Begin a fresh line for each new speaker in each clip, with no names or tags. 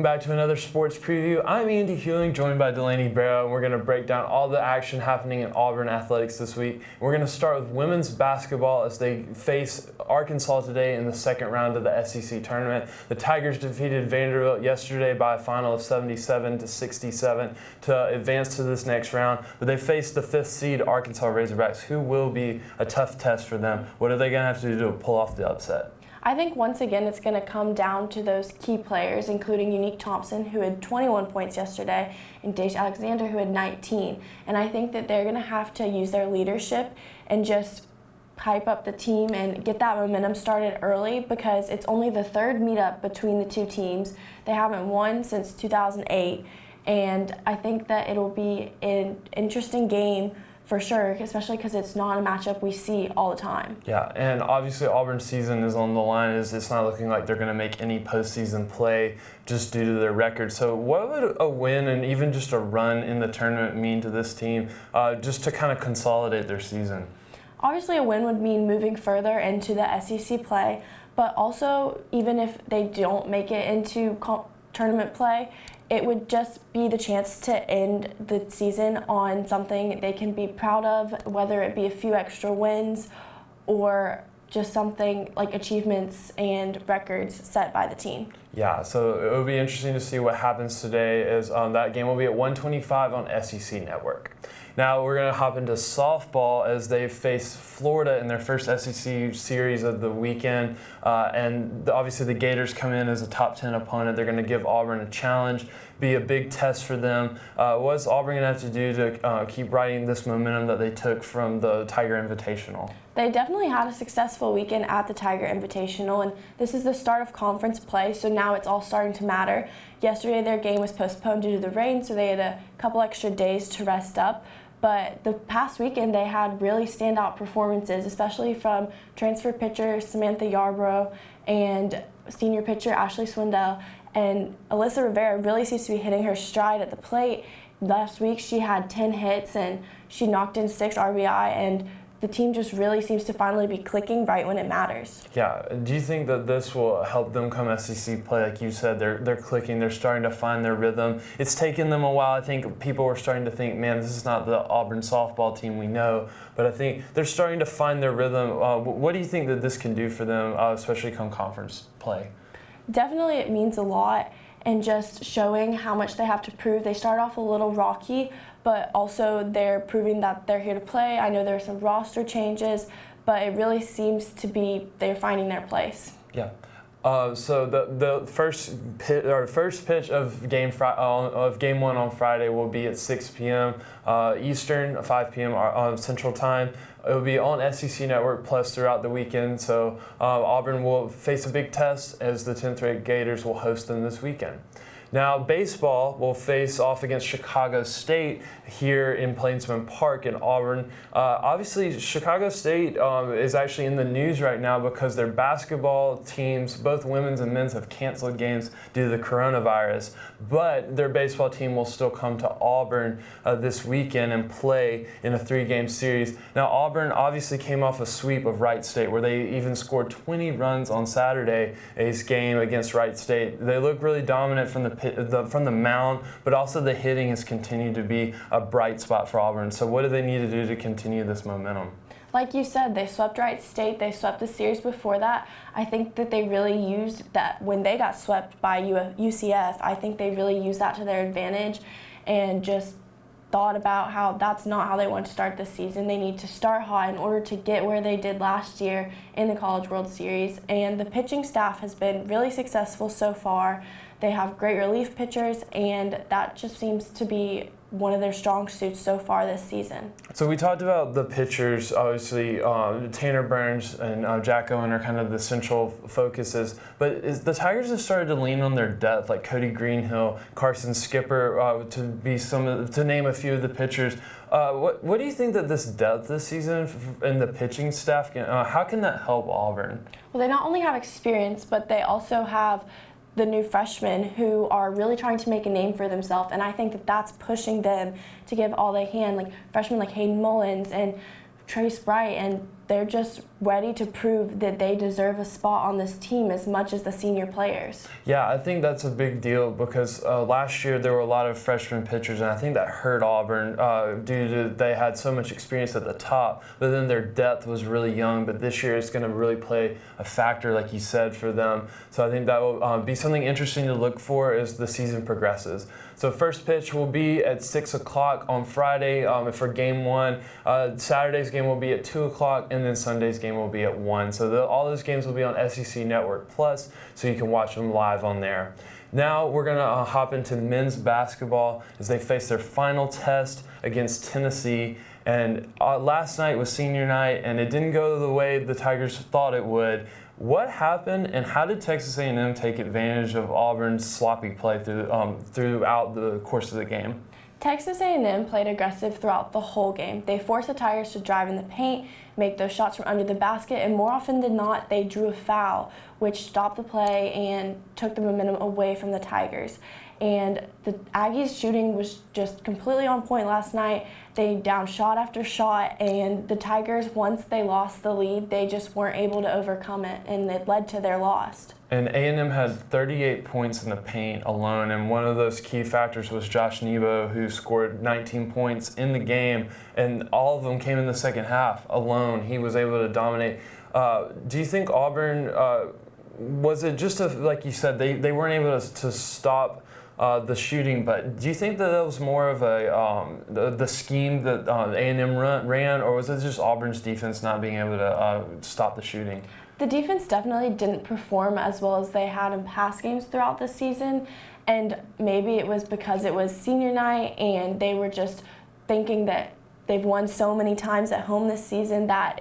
back to another sports preview. I'm Andy Hewling, joined by Delaney Barrow, and we're going to break down all the action happening in Auburn athletics this week. We're going to start with women's basketball as they face Arkansas today in the second round of the SEC tournament. The Tigers defeated Vanderbilt yesterday by a final of 77-67 to advance to this next round, but they face the fifth seed Arkansas Razorbacks, who will be a tough test for them. What are they going to have to do to pull off the upset?
I think once again it's going to come down to those key players, including Unique Thompson, who had 21 points yesterday, and Daisha Alexander, who had 19. And I think that they're going to have to use their leadership and just hype up the team and get that momentum started early, because it's only the third meetup between the two teams. They haven't won since 2008, and I think that it'll be an interesting game for sure, especially because it's not a matchup we see all the time.
Yeah, and obviously Auburn's season is on the line. It's not looking like they're going to make any postseason play just due to their record. So what would a win and even just a run in the tournament mean to this team, just to kind of consolidate their season?
Obviously a win would mean moving further into the SEC play, but also even if they don't make it into tournament play, it would just be the chance to end the season on something they can be proud of, whether it be a few extra wins or just something like achievements and records set by the team.
Yeah, so it will be interesting to see what happens today, as that game will be at 1:25 on SEC Network. Now we're going to hop into softball as they face Florida in their first SEC series of the weekend. And obviously the Gators come in as a top 10 opponent. They're going to give Auburn a challenge, be a big test for them. What's Auburn going to have to do to keep riding this momentum that they took from the Tiger Invitational?
They definitely had a successful weekend at the Tiger Invitational, and this is the start of conference play, so now it's all starting to matter. Yesterday their game was postponed due to the rain, so they had a couple extra days to rest up. But the past weekend they had really standout performances, especially from transfer pitcher Samantha Yarbrough and senior pitcher Ashley Swindell. And Alyssa Rivera really seems to be hitting her stride at the plate. Last week she had 10 hits and she knocked in 6 RBI, and the team just really seems to finally be clicking right when it matters.
Yeah, do you think that this will help them come SEC play? Like you said, they're clicking, they're starting to find their rhythm. It's taken them a while. I think people were starting to think, man, this is not the Auburn softball team we know, but I think they're starting to find their rhythm. What do you think that this can do for them, especially come conference play?
Definitely it means a lot, and just showing how much they have to prove. They start off a little rocky, but also they're proving that they're here to play. I know there are some roster changes, but it really seems to be they're finding their place.
Yeah. So the first pitch of game one on Friday will be at 6 p.m. Eastern, 5 p.m. Central Time. It will be on SEC Network Plus throughout the weekend. So Auburn will face a big test as the 10th-ranked Gators will host them this weekend. Now, baseball will face off against Chicago State here in Plainsman Park in Auburn. Obviously, Chicago State is actually in the news right now because their basketball teams, both women's and men's, have canceled games due to the coronavirus. But their baseball team will still come to Auburn this weekend and play in a 3-game series. Now, Auburn obviously came off a sweep of Wright State, where they even scored 20 runs on Saturday's game against Wright State. They look really dominant from the mound, but also the hitting has continued to be a bright spot for Auburn. So what do they need to do to continue this momentum?
Like you said, they swept Wright State. They swept the series before that. I think that they really used that when they got swept by UCF. I think they really used that to their advantage and just thought about how that's not how they want to start this season. They need to start hot in order to get where they did last year in the College World Series. And the pitching staff has been really successful so far. They have great relief pitchers, and that just seems to be one of their strong suits so far this season.
So we talked about the pitchers. Obviously, Tanner Burns and Jack Owen are kind of the central focuses. But the Tigers have started to lean on their depth, like Cody Greenhill, Carson Skipper, to name a few of the pitchers. What do you think that this depth this season in the pitching staff, how can that help Auburn?
Well, they not only have experience, but they also have the new freshmen who are really trying to make a name for themselves, and I think that that's pushing them to give all they can, like freshmen like Hayden Mullins and Trace Bright and they're just ready to prove that they deserve a spot on this team as much as the senior players.
Yeah, I think that's a big deal because last year there were a lot of freshman pitchers, and I think that hurt Auburn due to they had so much experience at the top, but then their depth was really young. But this year it's going to really play a factor, like you said, for them. So I think that will be something interesting to look for as the season progresses. So first pitch will be at 6 o'clock on Friday for Game 1. Saturday's game will be at 2 o'clock, and then Sunday's game will be at 1. So all those games will be on SEC Network Plus, so you can watch them live on there. Now we're going to hop into men's basketball as they face their final test against Tennessee. And last night was senior night, and it didn't go the way the Tigers thought it would. What happened, and how did Texas A&M take advantage of Auburn's sloppy play throughout the course of the game?
Texas A&M played aggressive throughout the whole game. They forced the Tigers to drive in the paint, make those shots from under the basket, and more often than not, they drew a foul, which stopped the play and took the momentum away from the Tigers. And the Aggies' shooting was just completely on point last night. They downed shot after shot, and the Tigers, once they lost the lead, they just weren't able to overcome it, and it led to their loss.
And A&M had 38 points in the paint alone, and one of those key factors was Josh Nebo, who scored 19 points in the game, and all of them came in the second half alone. He was able to dominate. Do you think Auburn, was it just like you said, they weren't able to stop the shooting, but do you think that was more of the scheme that A&M ran, or was it just Auburn's defense not being able to stop the shooting?
The defense definitely didn't perform as well as they had in past games throughout the season, and maybe it was because it was senior night and they were just thinking that they've won so many times at home this season that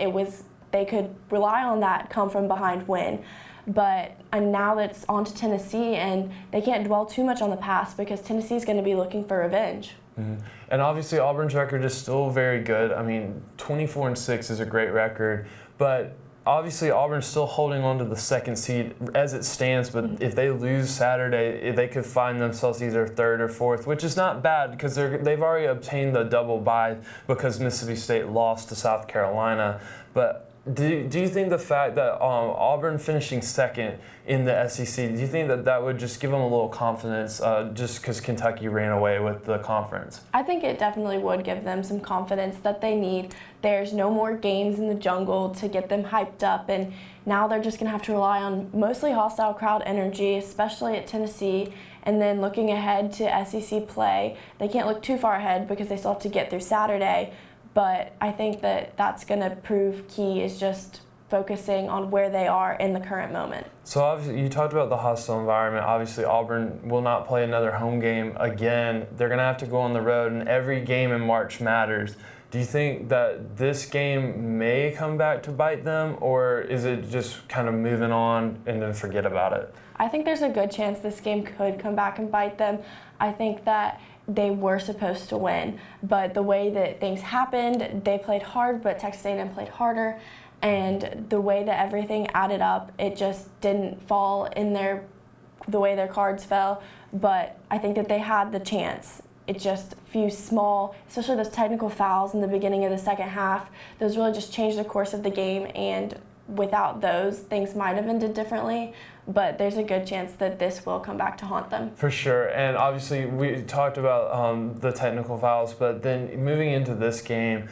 they could rely on that come from behind win. But now it's on to Tennessee, and they can't dwell too much on the past because Tennessee's going to be looking for revenge.
Mm-hmm. And obviously Auburn's record is still very good. I mean, 24-6 is a great record, but obviously Auburn's still holding on to the second seed as it stands, but if they lose Saturday, they could find themselves either third or fourth, which is not bad because they've already obtained the double bye because Mississippi State lost to South Carolina. But do you think the fact that Auburn finishing second in the SEC, do you think that would just give them a little confidence just because Kentucky ran away with the conference?
I think it definitely would give them some confidence that they need. There's no more games in the jungle to get them hyped up, and now they're just going to have to rely on mostly hostile crowd energy, especially at Tennessee. And then looking ahead to SEC play, they can't look too far ahead because they still have to get through Saturday. But I think that that's going to prove key is just focusing on where they are in the current moment.
So obviously you talked about the hostile environment. Obviously Auburn will not play another home game again. They're going to have to go on the road, and every game in March matters. Do you think that this game may come back to bite them, or is it just kind of moving on and then forget about it?
I think there's a good chance this game could come back and bite them. I think that they were supposed to win, but the way that things happened, they played hard, but Texas A&M played harder, and the way that everything added up, it just didn't fall in the way their cards fell. But I think that they had the chance. It just a few small, especially those technical fouls in the beginning of the second half, those really just changed the course of the game, and without those, things might have ended differently, but there's a good chance that this will come back to haunt them.
For sure, and obviously we talked about the technical fouls, but then moving into this game,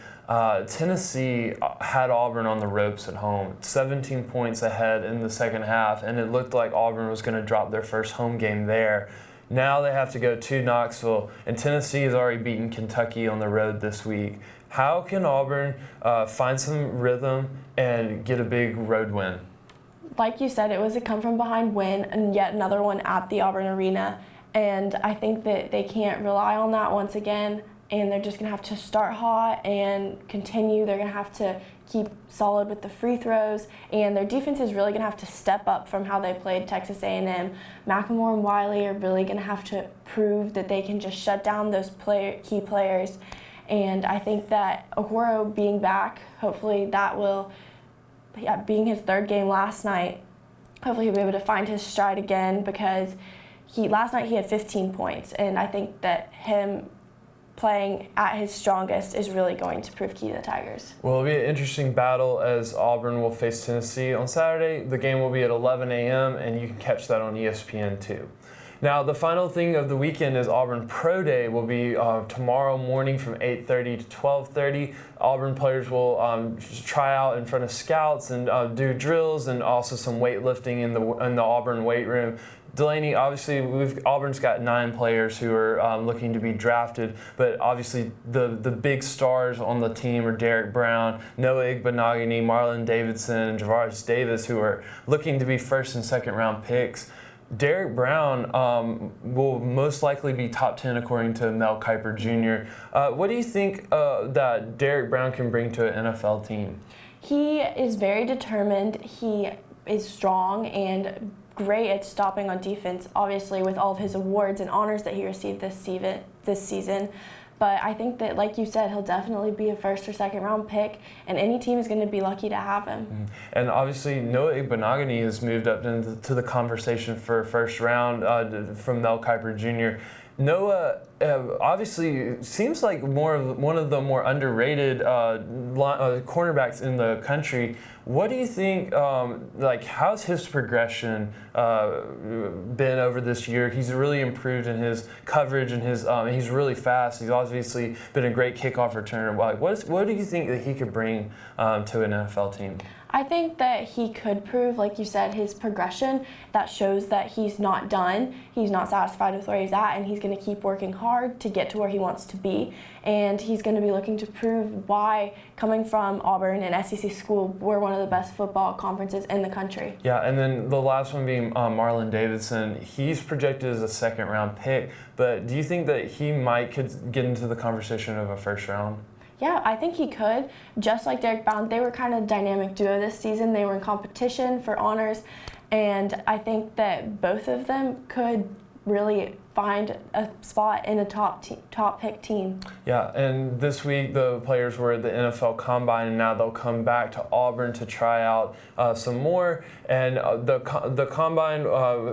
Tennessee had Auburn on the ropes at home, 17 points ahead in the second half, and it looked like Auburn was going to drop their first home game there. Now they have to go to Knoxville, and Tennessee has already beaten Kentucky on the road this week. How can Auburn find some rhythm and get a big road win?
Like you said, it was a come-from-behind win, and yet another one at the Auburn Arena. And I think that they can't rely on that once again, and they're just going to have to start hot and continue. They're going to have to keep solid with the free throws, and their defense is really going to have to step up from how they played Texas A&M. McLemore and Wiley are really going to have to prove that they can just shut down those key players. And I think that Okoro being back, hopefully that will, being his third game last night, hopefully he'll be able to find his stride again, because last night he had 15 points, and I think that him playing at his strongest is really going to prove key to the Tigers.
Well, it'll be an interesting battle as Auburn will face Tennessee on Saturday. The game will be at 11 a.m., and you can catch that on ESPN too. Now, the final thing of the weekend is Auburn Pro Day will be tomorrow morning from 8:30 to 12:30. Auburn players will try out in front of scouts and do drills and also some weightlifting in the Auburn weight room. Delaney, obviously, Auburn's got 9 players who are looking to be drafted, but obviously the big stars on the team are Derek Brown, Noah Igbenogany, Marlon Davidson, and Javaris Davis, who are looking to be first and second round picks. Derek Brown will most likely be top 10 according to Mel Kiper Jr. What do you think that Derek Brown can bring to an NFL team?
He is very determined. He is strong and great at stopping on defense, obviously with all of his awards and honors that he received this season. But I think that, like you said, he'll definitely be a first or second round pick, and any team is going to be lucky to have him.
And obviously, Noah Igbenogany has moved up into the conversation for first round from Mel Kiper Jr. Noah obviously seems like one of the more underrated cornerbacks in the country. What do you think, how's his progression been over this year? He's really improved in his coverage and he's really fast. He's obviously been a great kickoff returner. What do you think that he could bring to an NFL team?
I think that he could prove, like you said, his progression. That shows that he's not done. He's not satisfied with where he's at, and he's going to keep working hard to get to where he wants to be. And he's going to be looking to prove why, coming from Auburn, an SEC school, we're one of the best football conferences in the country.
Yeah, and then the last one being Marlon Davidson. He's projected as a second-round pick, but do you think that he could get into the conversation of a first round?
Yeah, I think he could. Just like Derek Brown, they were kind of a dynamic duo this season. They were in competition for honors, and I think that both of them could really find a spot in a top pick team.
Yeah, and this week the players were at the NFL Combine, and now they'll come back to Auburn to try out some more. And the Combine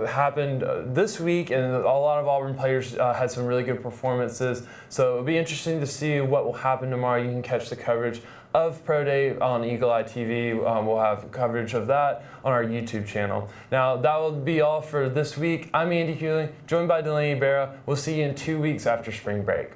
happened this week, and a lot of Auburn players had some really good performances. So it'll be interesting to see what will happen tomorrow. You can catch the coverage of Pro Day on Eagle Eye TV. We'll have coverage of that on our YouTube channel. Now, that will be all for this week. I'm Andy Hewley, joined by Delaney Barra. We'll see you in 2 weeks after spring break.